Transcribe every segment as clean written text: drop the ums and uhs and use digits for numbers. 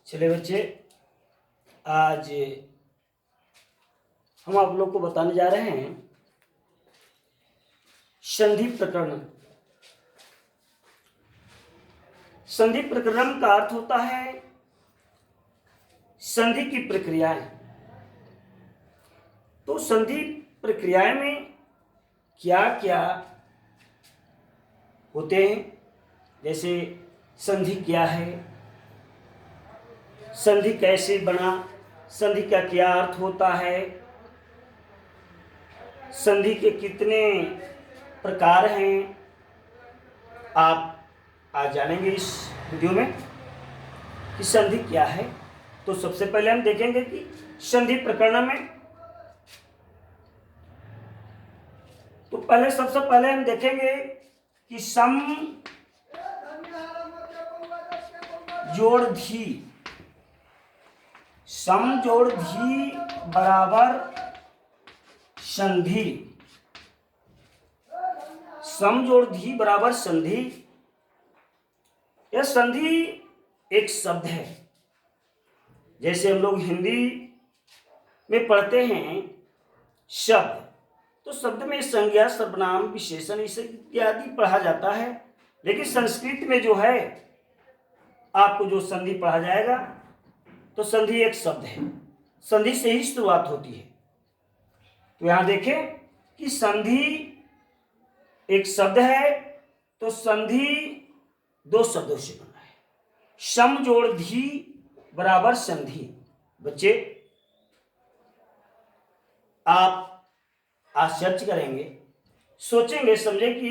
चलिए बच्चे, आज हम आप लोग को बताने जा रहे हैं संधि प्रकरण। संधि प्रकरण का अर्थ होता है संधि की प्रक्रियाएं। तो संधि प्रक्रियाएं में क्या क्या होते हैं, जैसे संधि क्या है, संधि कैसे बना, संधि का क्या अर्थ होता है, संधि के कितने प्रकार हैं, आप आज जानेंगे इस वीडियो में कि संधि क्या है। तो सबसे पहले हम देखेंगे कि संधि प्रकरण में सबसे पहले हम देखेंगे कि सम जोड़ धी, सम जोड़ धी बराबर संधि। सम जोड़ धी बराबर संधि। यह संधि एक शब्द है, जैसे हम लोग हिंदी में पढ़ते हैं शब्द, तो शब्द में संज्ञा, सर्वनाम, विशेषण इत्यादि पढ़ा जाता है। लेकिन संस्कृत में जो है आपको जो संधि पढ़ा जाएगा, तो संधि एक शब्द है, संधि से ही शुरुआत होती है। तो यहां देखें कि संधि एक शब्द है, तो संधि दो शब्दों से बना है। सम जोड़ धी बराबर संधि। बच्चे, आप आश्चर्य करेंगे, सोचेंगे, समझे कि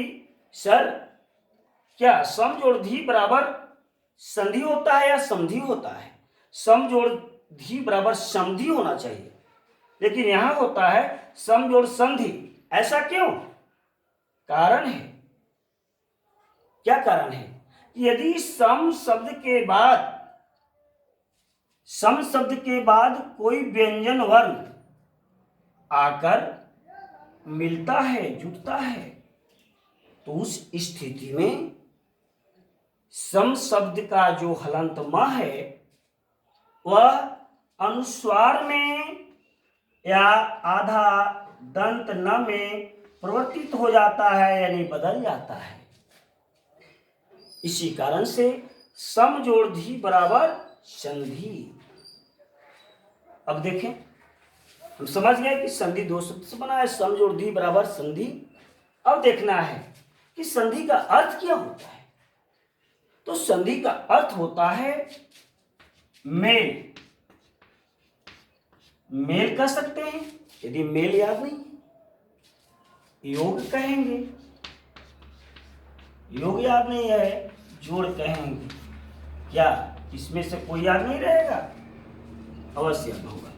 सर क्या सम जोड़ धी बराबर संधि होता है या समधि होता है? सम जोड़ धी बराबर समधि होना चाहिए, लेकिन यहां होता है सम जोड़ संधि। ऐसा क्यों? कारण है। क्या कारण है? यदि सम शब्द के बाद कोई व्यंजन वर्ण आकर मिलता है, जुटता है, तो उस स्थिति में सम शब्द का जो हलंत म है वह अनुस्वार में या आधा दंत न में परिवर्तित हो जाता है, यानी बदल जाता है। इसी कारण से सम जोड़ धी बराबर संधि। अब देखें, हम समझ गए कि संधि दो शब्द से बना है, सम जोड़ धी बराबर संधि। अब देखना है कि संधि का अर्थ क्या होता है। तो संधि का अर्थ होता है मेल। मेल कह सकते हैं, यदि मेल याद नहीं, योग कहेंगे, योग याद नहीं है, जोड़ कहेंगे। क्या इसमें से कोई याद नहीं रहेगा? अवश्य याद होगा।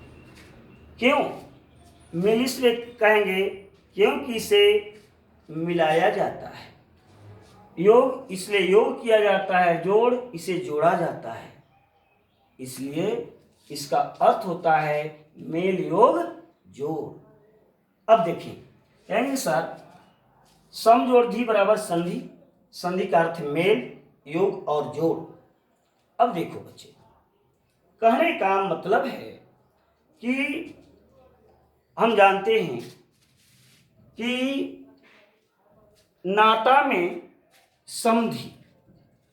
क्यों मेल इसलिए कहेंगे? क्योंकि इसे मिलाया जाता है। योग इसलिए योग किया जाता है, जोड़ इसे जोड़ा जाता है, इसलिए इसका अर्थ होता है मेल योग जोड़। अब देखें, कहेंगे सर सम जोड़ धी बराबर संधि, संधि का अर्थ मेल, योग और जोड़। अब देखो बच्चे, कहने का मतलब है कि हम जानते हैं कि नाता में समधि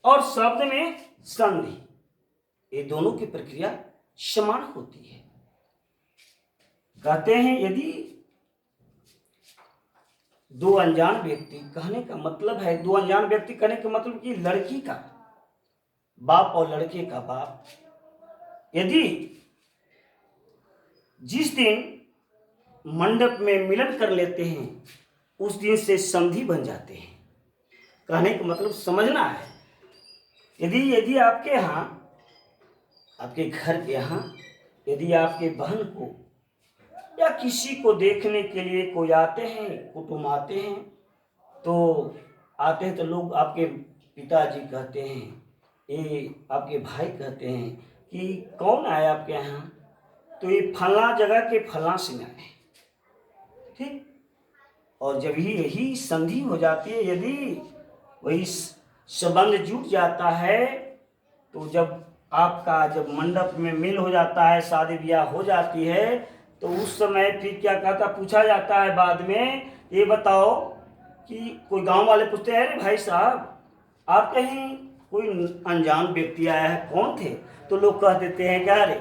और शब्द में संधि, ये दोनों की प्रक्रिया समान होती है। कहते हैं यदि दो अनजान व्यक्ति, कहने का मतलब है दो अनजान व्यक्ति, कहने का मतलब कि लड़की का बाप और लड़के का बाप, यदि जिस दिन मंडप में मिलन कर लेते हैं उस दिन से संधि बन जाते हैं। कहने का मतलब समझना है, यदि आपके यहाँ, आपके घर के यहाँ, यदि आपके बहन को या किसी को देखने के लिए कोई आते हैं, कुटुंब आते हैं, तो आते हैं तो लोग आपके पिताजी कहते हैं, ये आपके भाई कहते हैं कि कौन आया आपके यहाँ? तो ये फला जगह के फला सिंह आए। ठीक, और जब ही यही संधि हो जाती है, यदि वही संबंध जुट जाता है, तो जब मंडप में मिल हो जाता है, शादी ब्याह हो जाती है, तो उस समय फिर क्या कहता, पूछा जाता है बाद में, ये बताओ कि कोई गांव वाले पूछते हैं, अरे भाई साहब आप कहीं कोई अनजान व्यक्ति आया है, कौन थे? तो लोग कह देते हैं कि अरे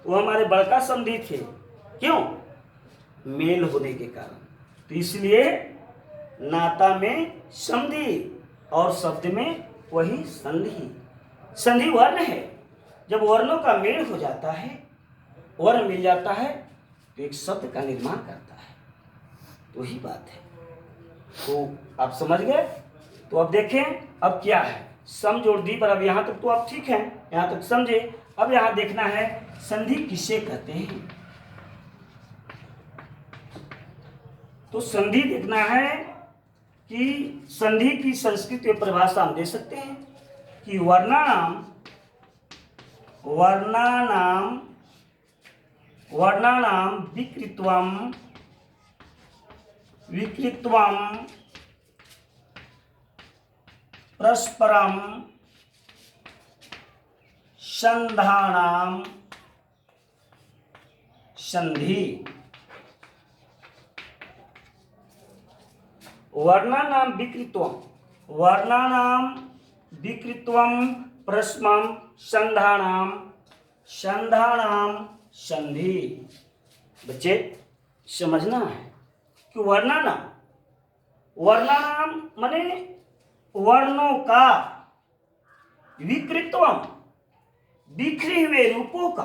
वो हमारे बड़का समधी थे। क्यों? मेल होने के कारण। तो इसलिए नाता में समधी और शब्द में वही संधि। संधि वर्ण है। जब वर्णों का मेल हो जाता है, वर्ण मिल जाता है, तो एक शब्द का निर्माण करता है। तो ही बात है। तो आप समझ गए? तो अब देखें अब क्या है, सम जोड़ दी पर। अब यहाँ तक तो आप ठीक है, यहाँ तक समझे। अब यहाँ देखना है संधि किसे कहते हैं। तो संधि देखना है कि संधि की संस्कृत में परिभाषा हम दे सकते हैं कि वर्णानाम विकृत्वम परस्परम संधानाम संधि। वर्णानाम विकृत्वम परस्परम संधानाम संधि। बच्चे समझना है कि वर्णानाम माने वर्णों का, विकृत्वम बिखरे हुए रूपों का,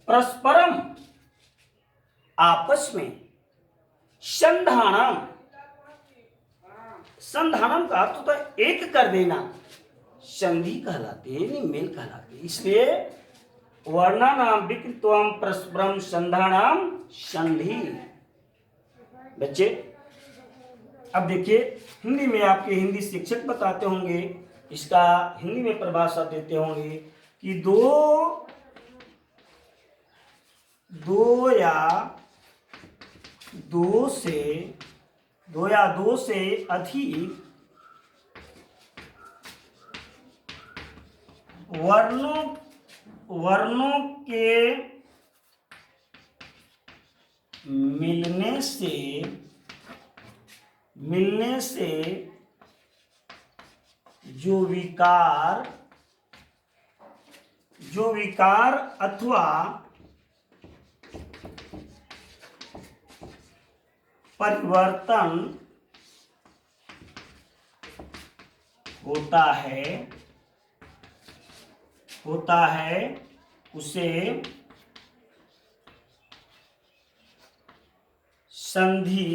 परस्परम आपस में, संधानम का अर्थ होता है एक कर देना, संधि कहलाते हैं, नहीं मेल कहलाते। इसलिए वर्णानाम विकृत्वम परस्परम संधानम संधि। बच्चे अब देखिए, हिंदी में आपके हिंदी शिक्षक बताते होंगे, इसका हिंदी में परिभाषा देते होंगे कि दो या दो से अधिक वर्णों के मिलने से जो विकार अथवा परिवर्तन होता है उसे संधि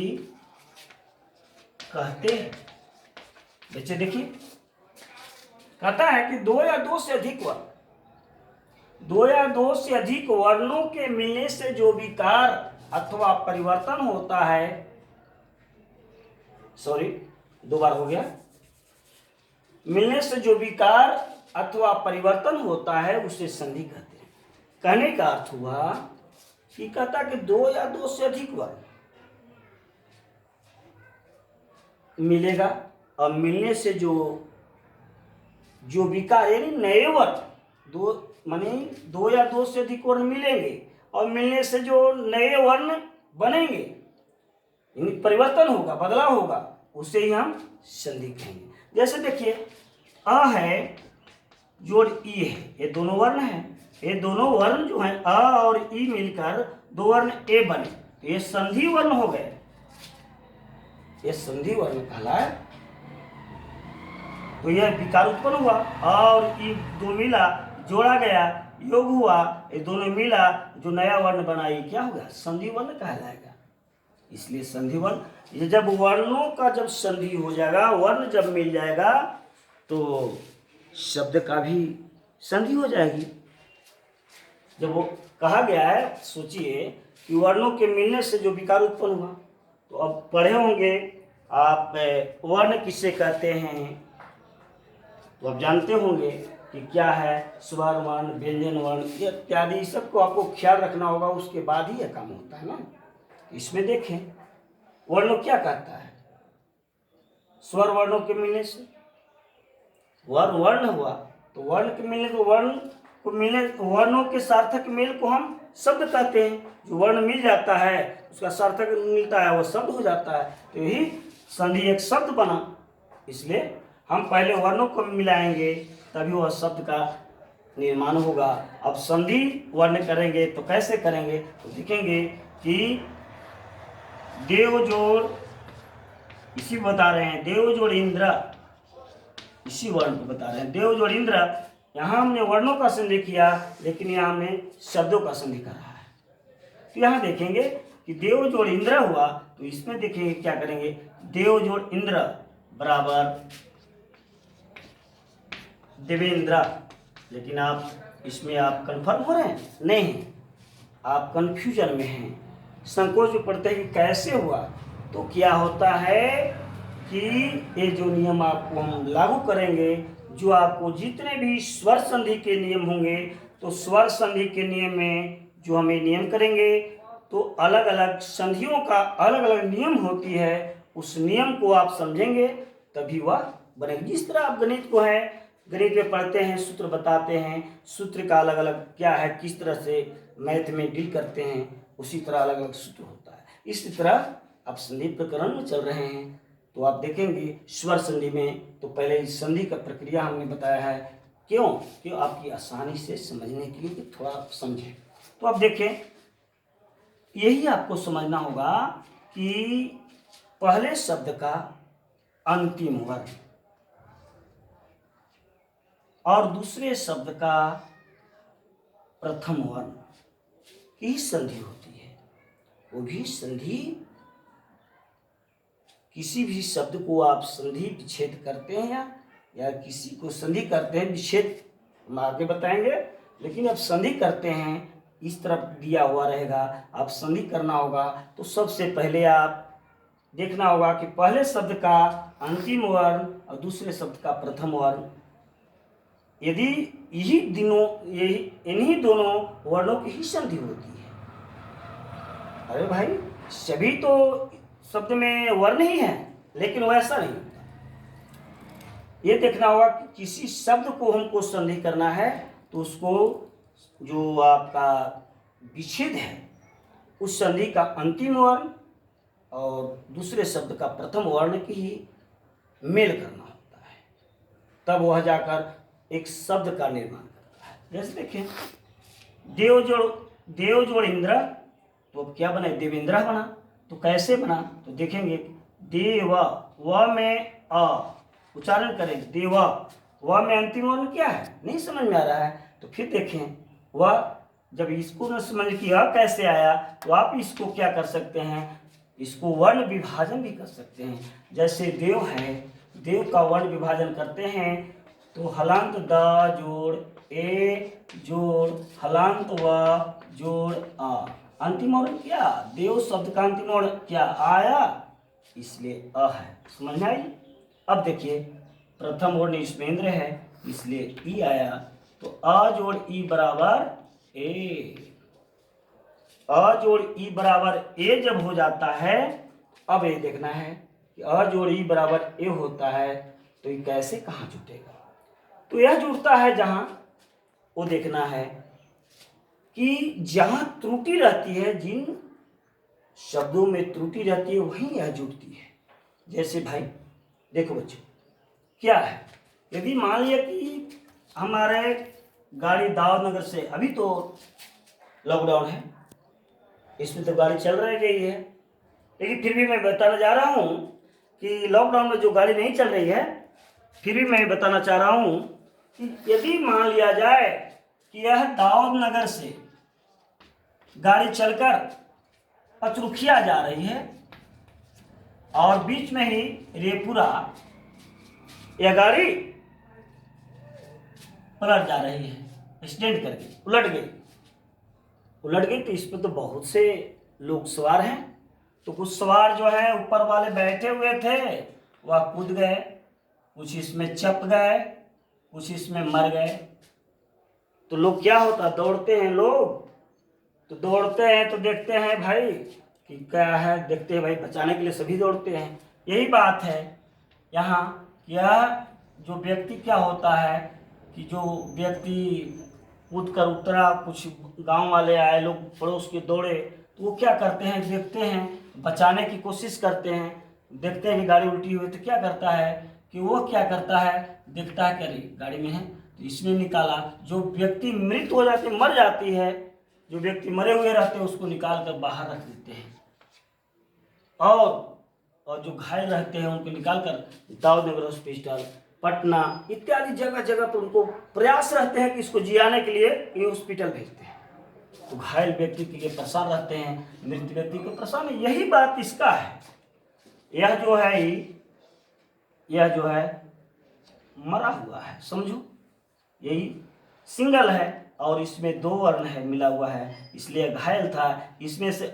कहते हैं। बच्चे देखिए, कहता है कि दो या दो से अधिक वर्णों के मिलने से जो विकार अथवा परिवर्तन होता है, दो बार हो गया, मिलने से जो विकार अथवा परिवर्तन होता है उसे संधि कहते हैं। कहने का अर्थ हुआ कि कहता कि दो या दो से अधिक वर्ण मिलेगा, और मिलने से जो विकार यानी नए वर्ण, दो या दो से अधिक वर्ण मिलेंगे, और मिलने से जो नए वर्ण बनेंगे, यानी परिवर्तन होगा, बदलाव होगा, उसे ही हम संधि कहेंगे। जैसे देखिए, अ है जोड़ ई है, ये दोनों वर्ण हैं। ये दोनों वर्ण जो हैं अ और ई मिलकर दो वर्ण ए बने, तो ये संधि वर्ण हो गए, ये संधि वर्ण कहलाए। तो यह विकार उत्पन्न हुआ, अ और ई दो मिला, जोड़ा गया, योग हुआ, ये दोनों मिला, जो नया वर्ण बना, ये क्या होगा? संधि वर्ण कहलाएगा। इसलिए संधि वर्ण, जब वर्णों का जब संधि हो जाएगा, वर्ण जब मिल जाएगा, तो शब्द का भी संधि हो जाएगी। जब वो कहा गया है, सोचिए कि वर्णों के मिलने से जो विकार उत्पन्न हुआ, तो अब पढ़े होंगे आप वर्ण किसे कहते हैं, तो आप जानते होंगे कि क्या है, स्वर वर्ण, व्यंजन वर्ण इत्यादि, सबको आपको ख्याल रखना होगा, उसके बाद ही यह काम होता है ना। इसमें देखें वर्ण क्या कहता है, स्वर वर्णों के मिलने से, वर्ण वर्ण हुआ, तो वर्ण के मिलने को वर्ण को मिले, वर्णों के सार्थक मेल को हम शब्द कहते हैं। जो वर्ण मिल जाता है उसका सार्थक मिलता है, वो शब्द हो जाता है। तो यही संधि एक शब्द बना। इसलिए हम पहले वर्णों को मिलाएंगे तभी वह शब्द का निर्माण होगा। अब संधि वर्ण करेंगे तो कैसे करेंगे, तो देखेंगे कि देव जोड़, इसी बता रहे हैं, देव जोड़ इंद्र, इसी वर्ण को बता रहे हैं। देव जोड़ इंद्र, यहाँ हमने वर्णों का संधि किया, लेकिन यहाँ हमने शब्दों का संधि करा है। तो यहाँ देखेंगे कि देव जोड़ इंद्र हुआ, तो इसमें देखेंगे क्या करेंगे, देव जोड़ इंद्र बराबर देवेंद्र। लेकिन आप इसमें आप कंफर्म हो रहे हैं? नहीं, आप कंफ्यूजन में हैं, संकोच में पड़ते हैं कि कैसे हुआ। तो क्या होता है कि ये जो नियम आपको हम लागू करेंगे, जो आपको जितने भी स्वर संधि के नियम होंगे, तो स्वर संधि के नियम में जो हमें नियम करेंगे, तो अलग अलग संधियों का अलग अलग नियम होती है, उस नियम को आप समझेंगे तभी वह बनेगी। जिस तरह आप गणित को है, गणित में पढ़ते हैं, सूत्र बताते हैं, सूत्र का अलग अलग क्या है, किस तरह से मैथ में डील करते हैं, उसी तरह अलग अलग सूत्र होता है। इसी तरह आप संधि प्रकरण में चल रहे हैं, तो आप देखेंगे स्वर संधि में, तो पहले इस संधि का प्रक्रिया हमने बताया है। क्यों? क्यों? आपकी आसानी से समझने के लिए, थोड़ा समझें। तो आप देखें, यही आपको समझना होगा कि पहले शब्द का अंतिम वर्ण और दूसरे शब्द का प्रथम वर्ण की संधि होती है। वो भी संधि, किसी भी शब्द को आप संधि विच्छेद करते हैं या किसी को संधि करते हैं, विच्छेद हम आगे बताएंगे, लेकिन अब संधि करते हैं, इस तरफ दिया हुआ रहेगा, आप संधि करना होगा। तो सबसे पहले आप देखना होगा कि पहले शब्द का अंतिम वर्ण और दूसरे शब्द का प्रथम वर्ण, यदि यही इन्हीं दोनों वर्णों की ही संधि होती है। अरे भाई, सभी तो शब्द में वर्ण ही है, लेकिन वैसा नहीं होता। ये देखना होगा कि किसी शब्द को हमको संधि करना है, तो उसको जो आपका विच्छेद है, उस संधि का अंतिम वर्ण और दूसरे शब्द का प्रथम वर्ण की ही मेल करना होता है, तब वह जाकर एक शब्द का निर्माण करता है। जैसे देखें, देव जोड़ इंद्र, तो अब क्या बना, देवेंद्र बना। तो कैसे बना, तो देखेंगे, देव, व में अ उच्चारण करें, देव, व में अंतिम वर्ण क्या है, नहीं समझ में आ रहा है, तो फिर देखें, वह जब इसको न समझ कि अ कैसे आया, तो आप इसको क्या कर सकते हैं, इसको वर्ण विभाजन भी कर सकते हैं। जैसे देव है, देव का वर्ण विभाजन करते हैं, तो हलांत द जोड़ ए जोड़ हलांत व जोड़ आ, अंतिम वर्ण क्या, देव शब्द का अंतिम वर्ण क्या, आया, इसलिए अ है। समझ में आई? अब देखिए, प्रथम वर्ण इसमें इंद्र है, इसलिए ई आया, तो अ जोड़ ई बराबर ए। अ जोड़ ई बराबर ए जब हो जाता है, अब ये देखना है कि अ जोड़ ई बराबर ए होता है, तो ये कैसे कहाँ जुटेगा। तो यह जुड़ता है जहां, वो देखना है कि जहां त्रुटि रहती है, जिन शब्दों में त्रुटि रहती है वहीं यह जुड़ती है। जैसे भाई देखो बच्चों, क्या है, यदि मान लिया कि हमारे गाड़ी दाऊद नगर से, अभी तो लॉकडाउन है, इसमें तो गाड़ी चल रही है, लेकिन फिर भी मैं बताना चाह रहा हूँ कि लॉकडाउन में जो गाड़ी नहीं चल रही है, फिर भी मैं बताना चाह रहा हूँ कि यदि मान लिया जाए कि यह दाऊद नगर से गाड़ी चलकर पचरुखिया जा रही है और बीच में ही रेपुरा यह गाड़ी पलट जा रही है, एक्सीडेंट करके उलट गई, तो इसमें तो बहुत से लोग सवार हैं। तो कुछ सवार जो है ऊपर वाले बैठे हुए थे, वह कूद गए, कुछ इसमें चप गए, कुछ इसमें मर गए। तो लोग क्या होता, दौड़ते हैं लोग, तो दौड़ते हैं तो देखते हैं भाई कि क्या है, देखते हैं भाई, बचाने के लिए सभी दौड़ते हैं। यही बात है यहाँ, यह जो व्यक्ति क्या होता है कि जो व्यक्ति कूद कर उतरा, कुछ गांव वाले आए, लोग पड़ोस के दौड़े, तो वो क्या करते हैं, देखते हैं, बचाने की कोशिश करते हैं, देखते हैं कि गाड़ी उल्टी हुई, तो क्या करता है कि वो क्या करता है, देखता है कि अरे गाड़ी में है, तो इसने निकाला। जो व्यक्ति मृत हो जाती, मर जाती है, जो व्यक्ति मरे हुए रहते हैं उसको निकाल कर बाहर रख देते हैं, और जो घायल रहते हैं उनको निकाल कर दाऊद नगर हॉस्पिटल, पटना इत्यादि जगह जगह पर उनको प्रयास रहते हैं कि इसको जियाने के लिए ये हॉस्पिटल भेजते हैं। तो घायल व्यक्ति के लिए परेशान रहते हैं, मृत व्यक्ति को परेशान है। यही बात इसका है। यह जो है मरा हुआ है, समझो, यही सिंगल है और इसमें 2 वर्ण है, मिला हुआ है, इसलिए घायल था। इसमें से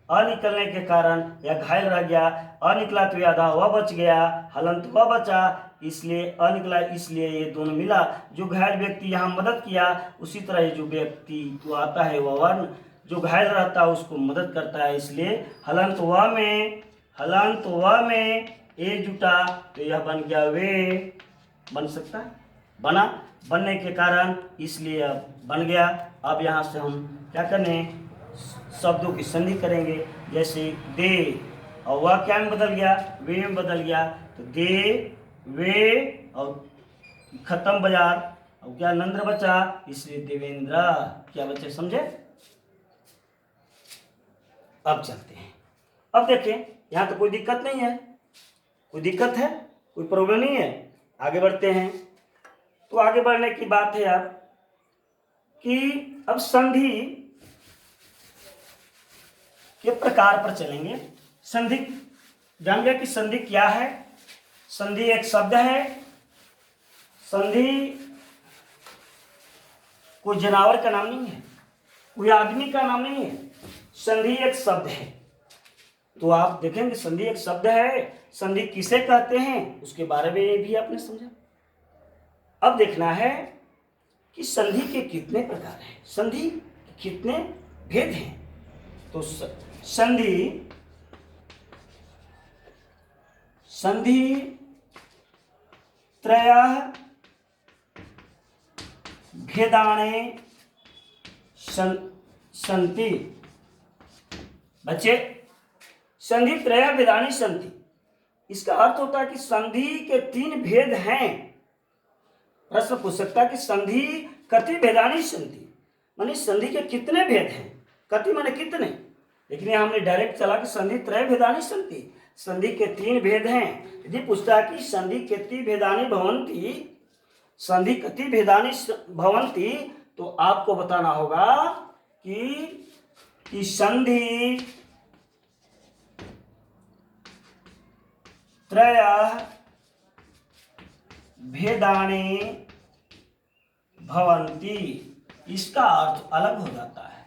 अ निकलने के कारण यह घायल रह गया। अ निकला तो आधा हुआ बच गया, हलंत हुआ बचा, इसलिए अ निकला, इसलिए ये दोनों मिला। जो घायल व्यक्ति यहाँ मदद किया, उसी तरह ये जो व्यक्ति तो आता है वह वर्ण जो घायल रहता है उसको मदद करता है, इसलिए हलंत व में ए जुटा तो यह बन गया वे, बन सकता है, बना, बनने के कारण इसलिए अब बन गया। अब यहाँ से हम क्या करें, शब्दों की संधि करेंगे। जैसे दे और वह क्या में बदल गया, वे में बदल गया, तो दे वे और खत्म बाजार, और क्या नंद्र बचा, इसलिए देवेंद्र, क्या बचे, समझे। अब चलते हैं, अब देखें, यहाँ तो कोई दिक्कत नहीं है, कोई दिक्कत है, कोई प्रॉब्लम नहीं है। आगे बढ़ते हैं। तो आगे बढ़ने की बात है अब कि अब संधि के प्रकार पर चलेंगे। संधि जान गया कि संधि क्या है। संधि एक शब्द है। संधि कोई जानवर का नाम नहीं है, कोई आदमी का नाम नहीं है, संधि एक शब्द है। तो आप देखेंगे संधि एक शब्द है, संधि किसे कहते हैं उसके बारे में भी आपने समझा। अब देखना है कि संधि के कितने प्रकार हैं, संधि के कितने भेद हैं। तो संधि त्रयः भेदानि सन्ति। बच्चे, संधि त्रयः भेदानि सन्ति, इसका अर्थ होता है कि संधि के 3 भेद हैं। प्रश्न पूछ सकता है कि संधि कति भेदानि सन्ति, माने संधि के कितने भेद हैं, कति माने कितने, लेकिन यहाँ हमने डायरेक्ट चला कि संधि त्रय भेदानि सन्ति, संधि के 3 भेद हैं। यदि पूछता है कि संधि कति भेदानि भवन्ति, संधि कति भेदानि भवन्ति, तो आपको बताना होगा कि संधि त्रयः भेदानि भवन्ति, इसका अर्थ अलग हो जाता है।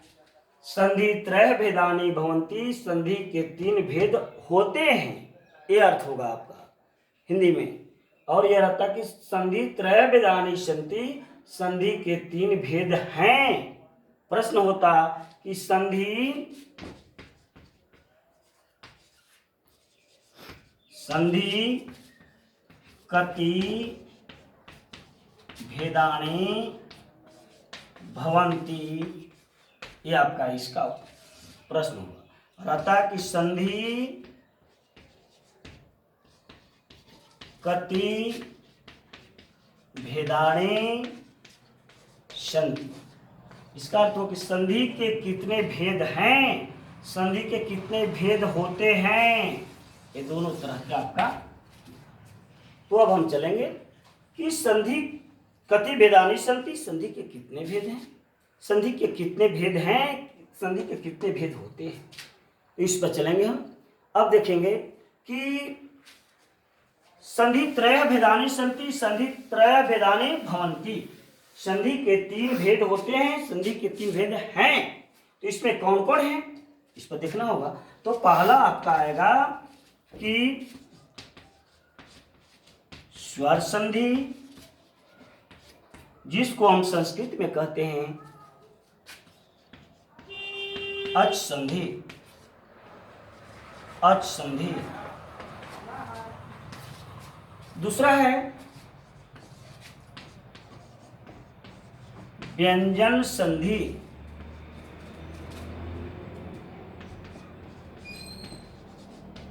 संधि त्रय भेदानि भवन्ति, संधि के 3 भेद होते हैं, ये अर्थ होगा आपका हिंदी में। और यह रहता कि संधि त्रय भेदानि सन्ति, संधि के 3 भेद हैं। प्रश्न होता कि संधि कति भेदानि भवन्ति, ये आपका इसका प्रश्न होगा। रहता कि संधि कति भेदानि सन्ति, इसका अर्थ हो कि संधि के कितने भेद हैं, संधि के कितने भेद होते हैं, ये दोनों तरह का आपका। तो अब हम चलेंगे कि संधि कति भेदानि सन्ति, संधि के कितने भेद हैं, संधि के कितने भेद हैं, संधि के कितने भेद होते हैं, तो इस पर चलेंगे हम। अब देखेंगे कि संधि त्रय भेदानि सन्ति, संधि त्रय भेदानि भवन्ति, संधि के 3 भेद होते हैं, संधि के 3 भेद हैं। तो इसमें कौन कौन है, इस पर देखना होगा। तो पहला आपका आएगा कि स्वर संधि, जिसको हम संस्कृत में कहते हैं अच संधि, अच संधि। दूसरा है व्यंजन संधि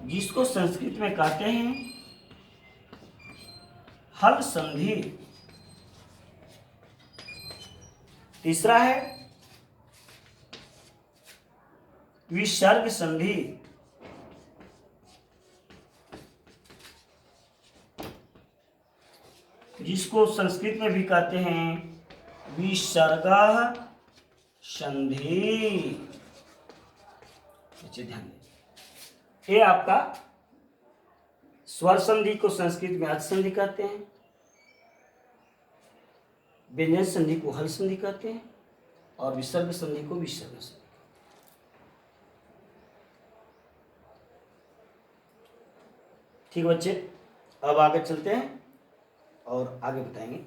जिसको संस्कृत में कहते हैं हल संधि। तीसरा है विसर्ग संधि। जिसको संस्कृत में भी कहते हैं विसर्ग संधि। अच्छे ध्यान दें, ये आपका स्वर संधि को संस्कृत में अर्थ संधि कहते हैं, व्यंजन संधि को हल संधि कहते हैं और विसर्ग संधि को विसर्ग संधि। ठीक बच्चे, अब आगे चलते हैं और आगे बताएंगे।